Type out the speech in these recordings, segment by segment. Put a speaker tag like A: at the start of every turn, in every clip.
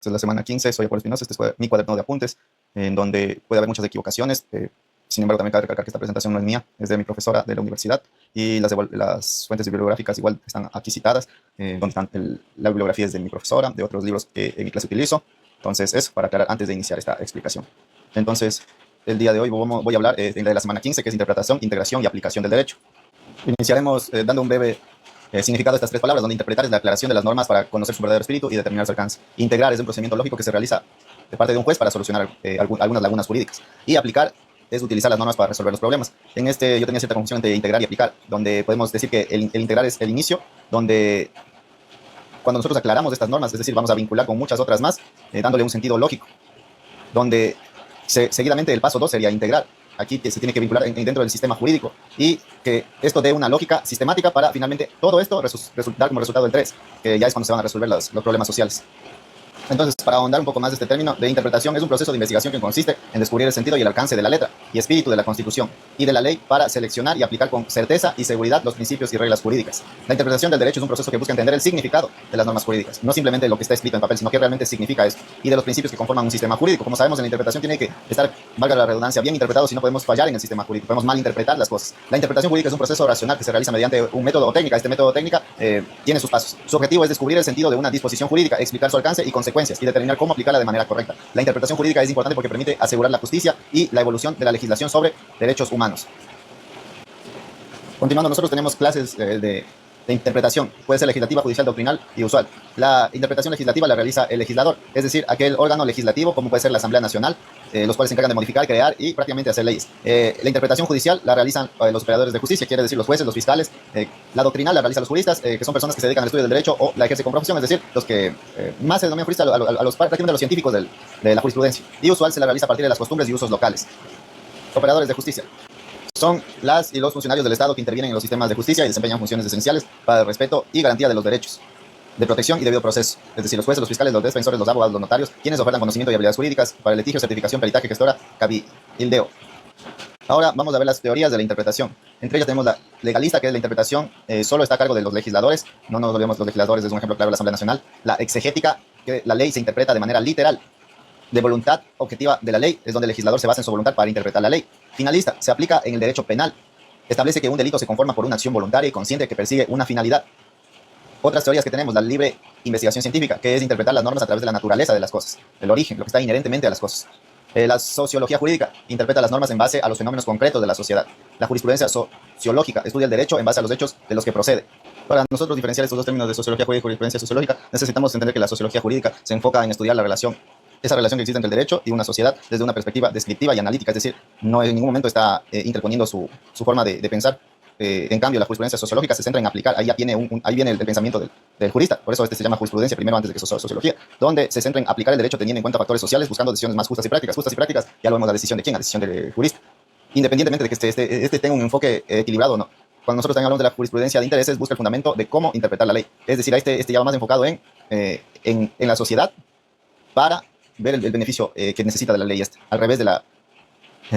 A: Esta es la semana 15, soy Juan Espinosa, este es mi cuaderno de apuntes, en donde puede haber muchas equivocaciones. Sin embargo, también cabe recalcar que esta presentación no es mía, es de mi profesora de la universidad, y las fuentes bibliográficas igual están aquí citadas, donde están la bibliografía es de mi profesora, de otros libros que en mi clase utilizo. Entonces, eso para aclarar antes de iniciar esta explicación. Entonces, el día de hoy voy a hablar de la semana 15, que es interpretación, integración y aplicación del derecho. Iniciaremos dando un breve significado de estas tres palabras, donde interpretar es la aclaración de las normas para conocer su verdadero espíritu y determinar su alcance. Integrar es un procedimiento lógico que se realiza de parte de un juez para solucionar algunas lagunas jurídicas. Y aplicar es utilizar las normas para resolver los problemas. Yo tenía cierta confusión entre integrar y aplicar, donde podemos decir que el integrar es el inicio, donde cuando nosotros aclaramos estas normas, es decir, vamos a vincular con muchas otras más, dándole un sentido lógico, donde seguidamente el paso 2 sería integrar. Aquí se tiene que vincular dentro del sistema jurídico y que esto dé una lógica sistemática para finalmente todo esto resultar como resultado del 3, que ya es cuando se van a resolver los problemas sociales. Entonces, para ahondar un poco más de este término de interpretación, es un proceso de investigación que consiste en descubrir el sentido y el alcance de la letra y espíritu de la Constitución y de la ley para seleccionar y aplicar con certeza y seguridad los principios y reglas jurídicas. La interpretación del derecho es un proceso que busca entender el significado de las normas jurídicas, no simplemente lo que está escrito en papel, sino que realmente significa eso, y de los principios que conforman un sistema jurídico. Como sabemos, en la interpretación tiene que estar, valga la redundancia, bien interpretado, si no podemos fallar en el sistema jurídico, podemos malinterpretar las cosas. La interpretación jurídica es un proceso racional que se realiza mediante un método o técnica. Este método o técnica tiene sus pasos. Su objetivo es descubrir el sentido de una disposición jurídica, explicar su alcance y consecuencias, y determinar cómo aplicarla de manera correcta. La interpretación jurídica es importante porque permite asegurar la justicia y la evolución de la legislación sobre derechos humanos. Continuando, nosotros tenemos clases de interpretación. Puede ser legislativa, judicial, doctrinal y usual. La interpretación legislativa la realiza el legislador, es decir, aquel órgano legislativo como puede ser la Asamblea Nacional, los cuales se encargan de modificar, crear y prácticamente hacer leyes. La interpretación judicial la realizan los operadores de justicia, quiere decir los jueces, los fiscales. La doctrinal la realizan los juristas, que son personas que se dedican al estudio del derecho o la ejercen con profesión, es decir, los que más se denominan juristas, prácticamente los científicos de la jurisprudencia. Y usual se la realiza a partir de las costumbres y usos locales. Operadores de justicia son las y los funcionarios del Estado que intervienen en los sistemas de justicia y desempeñan funciones esenciales para el respeto y garantía de los derechos de protección y debido proceso, es decir, los jueces, los fiscales, los defensores, los abogados, los notarios, quienes ofertan conocimiento y habilidades jurídicas para el litigio, certificación, peritaje, gestora, cabildeo. Ahora vamos a ver las teorías de la interpretación. Entre ellas tenemos la legalista, que es la interpretación, solo está a cargo de los legisladores, no nos olvidemos, los legisladores es un ejemplo claro de la Asamblea Nacional. La exegética, que la ley se interpreta de manera literal. De voluntad objetiva de la ley, es donde el legislador se basa en su voluntad para interpretar la ley. Finalista, se aplica en el derecho penal. Establece que un delito se conforma por una acción voluntaria y consciente que persigue una finalidad. Otras teorías que tenemos, la libre investigación científica, que es interpretar las normas a través de la naturaleza de las cosas, el origen, lo que está inherentemente a las cosas. La sociología jurídica interpreta las normas en base a los fenómenos concretos de la sociedad. La jurisprudencia sociológica estudia el derecho en base a los hechos de los que procede. Para nosotros diferenciar estos dos términos de sociología jurídica y jurisprudencia sociológica, necesitamos entender que la sociología jurídica se enfoca en estudiar esa relación que existe entre el derecho y una sociedad desde una perspectiva descriptiva y analítica, es decir, no en ningún momento está interponiendo su forma de pensar. En cambio, la jurisprudencia sociológica se centra en aplicar, ahí viene el pensamiento del jurista, por eso se llama jurisprudencia primero antes de que sociología, donde se centra en aplicar el derecho teniendo en cuenta factores sociales, buscando decisiones más justas y prácticas, ya lo vemos, la decisión de quién, la decisión del jurista, independientemente de que este tenga un enfoque equilibrado o no. Cuando nosotros también hablamos de la jurisprudencia de intereses, busca el fundamento de cómo interpretar la ley, es decir, este ya va más enfocado en la sociedad para ver el beneficio que necesita de la ley al revés de la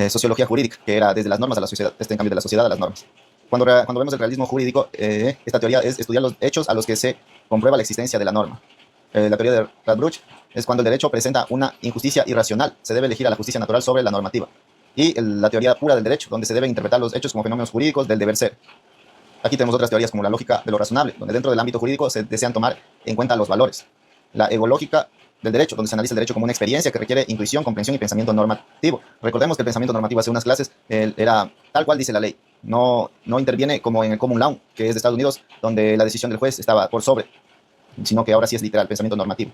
A: sociología jurídica, que era desde las normas a la sociedad, en cambio de la sociedad a las normas. Cuando vemos el realismo jurídico, esta teoría es estudiar los hechos a los que se comprueba la existencia de la norma. La teoría de Radbruch es cuando el derecho presenta una injusticia irracional, se debe elegir a la justicia natural sobre la normativa. Y la teoría pura del derecho, donde se deben interpretar los hechos como fenómenos jurídicos del deber ser. Aquí tenemos otras teorías como la lógica de lo razonable, donde dentro del ámbito jurídico se desean tomar en cuenta los valores. La egológica del derecho, donde se analiza el derecho como una experiencia que requiere intuición, comprensión y pensamiento normativo. Recordemos que el pensamiento normativo hace unas clases era tal cual dice la ley. No interviene como en el common law, que es de Estados Unidos, donde la decisión del juez estaba por sobre, sino que ahora sí es literal, pensamiento normativo.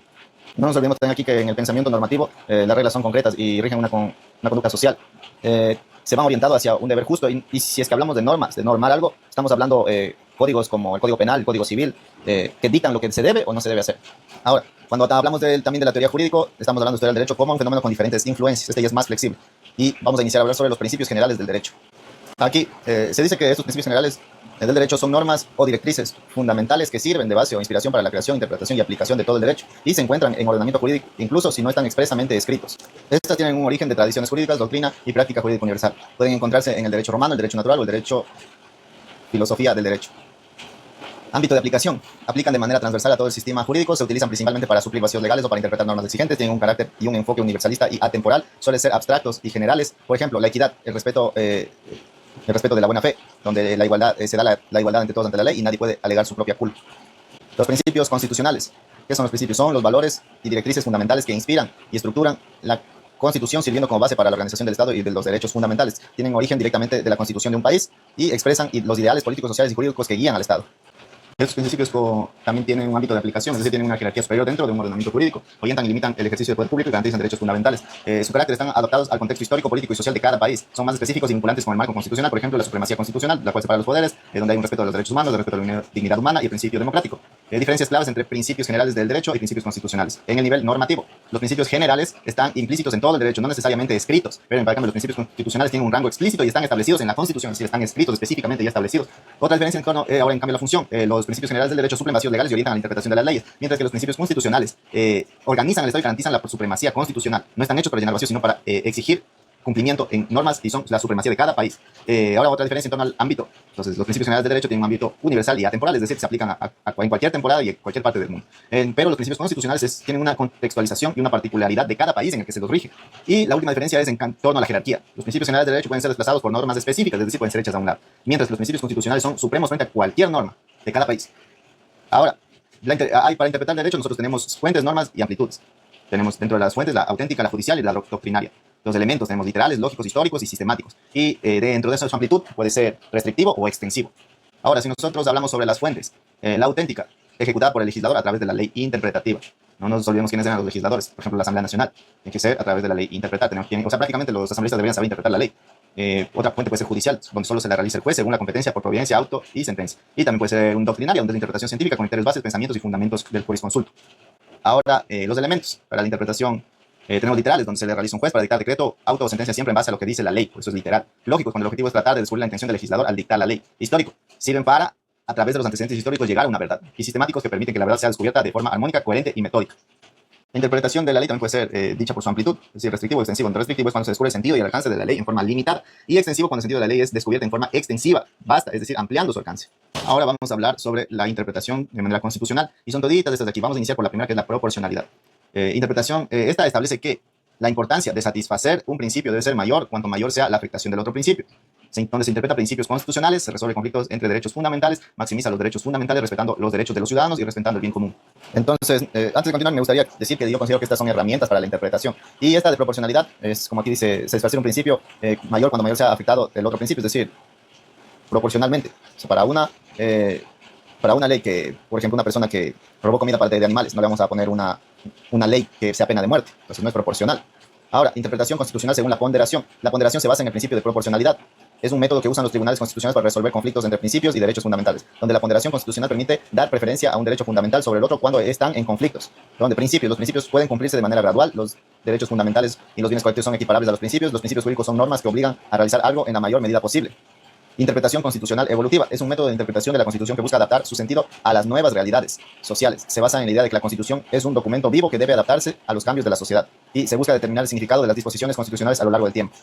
A: No nos olvidemos también aquí que en el pensamiento normativo las reglas son concretas y rigen una conducta social. Se van orientados hacia un deber justo y si es que hablamos de normas, de normar algo, estamos hablando códigos como el Código Penal, el Código Civil, que dictan lo que se debe o no se debe hacer. Ahora, cuando hablamos también de la teoría jurídica, estamos hablando de estudiar el derecho como un fenómeno con diferentes influencias. Este ya es más flexible. Y vamos a iniciar a hablar sobre los principios generales del derecho. Aquí se dice que estos principios generales del derecho son normas o directrices fundamentales que sirven de base o inspiración para la creación, interpretación y aplicación de todo el derecho y se encuentran en ordenamiento jurídico, incluso si no están expresamente escritos. Estas tienen un origen de tradiciones jurídicas, doctrina y práctica jurídica universal. Pueden encontrarse en el derecho romano, el derecho natural o el derecho filosofía del derecho. Ámbito de aplicación. Aplican de manera transversal a todo el sistema jurídico, se utilizan principalmente para suplir vacíos legales o para interpretar normas exigentes, tienen un carácter y un enfoque universalista y atemporal, suelen ser abstractos y generales. Por ejemplo, la equidad, el respeto de la buena fe, donde la igualdad, se da la igualdad ante todos ante la ley y nadie puede alegar su propia culpa. Los principios constitucionales. ¿Qué son los principios? Son los valores y directrices fundamentales que inspiran y estructuran la Constitución, sirviendo como base para la organización del Estado y de los derechos fundamentales. Tienen origen directamente de la Constitución de un país y expresan los ideales políticos, sociales y jurídicos que guían al Estado. Estos principios también tienen un ámbito de aplicación, es decir, tienen una jerarquía superior dentro de un ordenamiento jurídico, orientan y limitan el ejercicio del poder público y garantizan derechos fundamentales. Su carácter están adaptados al contexto histórico, político y social de cada país. Son más específicos y vinculantes con el marco constitucional, por ejemplo, la supremacía constitucional, la cual separa los poderes, donde hay un respeto de los derechos humanos, el respeto de la dignidad humana y el principio democrático. Diferencias claves entre principios generales del derecho y principios constitucionales. En el nivel normativo, los principios generales están implícitos en todo el derecho, no necesariamente escritos, pero en cambio los principios constitucionales tienen un rango explícito y están establecidos en la Constitución, es decir, están escritos específicamente y establecidos. Otra diferencia en torno, ahora en cambio la función, los principios generales del derecho suplen vacíos legales y orientan a la interpretación de las leyes, mientras que los principios constitucionales organizan el Estado y garantizan la supremacía constitucional. No están hechos para llenar vacíos, sino para exigir cumplimiento en normas y son la supremacía de cada país. Ahora otra diferencia en torno al ámbito. Entonces, los principios generales del derecho tienen un ámbito universal y atemporal, es decir, se aplican en cualquier temporada y en cualquier parte del mundo. Pero los principios constitucionales tienen una contextualización y una particularidad de cada país en el que se los rige. Y la última diferencia es en torno a la jerarquía. Los principios generales del derecho pueden ser desplazados por normas específicas, es decir, pueden ser hechas a un lado, mientras que los principios constitucionales son supremos frente a cualquier norma de cada país. Ahora, para interpretar el derecho nosotros tenemos fuentes, normas y amplitudes. Tenemos dentro de las fuentes la auténtica, la judicial y la doctrinaria. Los elementos tenemos literales, lógicos, históricos y sistemáticos. Y dentro de eso su amplitud puede ser restrictivo o extensivo. Ahora, si nosotros hablamos sobre las fuentes, la auténtica, ejecutada por el legislador a través de la ley interpretativa. No nos olvidemos quiénes eran los legisladores. Por ejemplo, la Asamblea Nacional. Tiene que ser a través de la ley interpretada. Prácticamente los asambleístas deberían saber interpretar la ley. Otra fuente puede ser judicial, donde solo se la realiza el juez según la competencia por providencia, auto y sentencia. Y también puede ser un doctrinario, donde es la interpretación científica con criterios bases, pensamientos y fundamentos del jurisconsulto. Ahora, los elementos para la interpretación. Tenemos literales, donde se le realiza un juez para dictar decreto, auto o sentencia siempre en base a lo que dice la ley, por eso es literal. Lógicos, cuando el objetivo es tratar de descubrir la intención del legislador al dictar la ley. Histórico, sirven para, a través de los antecedentes históricos, llegar a una verdad. Y sistemáticos, que permiten que la verdad sea descubierta de forma armónica, coherente y metódica. La interpretación de la ley también puede ser dicha por su amplitud, es decir, restrictivo o extensivo. Entonces, restrictivo es cuando se descubre el sentido y el alcance de la ley en forma limitada, y extensivo cuando el sentido de la ley es descubierto en forma extensiva, basta, es decir, ampliando su alcance. Ahora vamos a hablar sobre la interpretación de manera constitucional, y son toditas estas de aquí. Vamos a iniciar por la primera, que es la proporcionalidad. Interpretación, esta establece que la importancia de satisfacer un principio debe ser mayor cuanto mayor sea la afectación del otro principio. Donde se interpreta principios constitucionales, se resuelve conflictos entre derechos fundamentales, maximiza los derechos fundamentales respetando los derechos de los ciudadanos y respetando el bien común. Entonces, antes de continuar, me gustaría decir que yo considero que estas son herramientas para la interpretación. Y esta de proporcionalidad es, como aquí dice, satisfacer un principio mayor cuando mayor sea afectado el otro principio, es decir, proporcionalmente. O sea, para una ley que, por ejemplo, una persona que robó comida de animales, no le vamos a poner una ley que sea pena de muerte, entonces no es proporcional. Ahora, interpretación constitucional según la ponderación. La ponderación se basa en el principio de proporcionalidad. Es un método que usan los tribunales constitucionales para resolver conflictos entre principios y derechos fundamentales, donde la ponderación constitucional permite dar preferencia a un derecho fundamental sobre el otro cuando están en conflictos. Donde los principios pueden cumplirse de manera gradual, los derechos fundamentales y los bienes colectivos son equiparables a los principios jurídicos son normas que obligan a realizar algo en la mayor medida posible. Interpretación constitucional evolutiva es un método de interpretación de la Constitución que busca adaptar su sentido a las nuevas realidades sociales. Se basa en la idea de que la Constitución es un documento vivo que debe adaptarse a los cambios de la sociedad y se busca determinar el significado de las disposiciones constitucionales a lo largo del tiempo.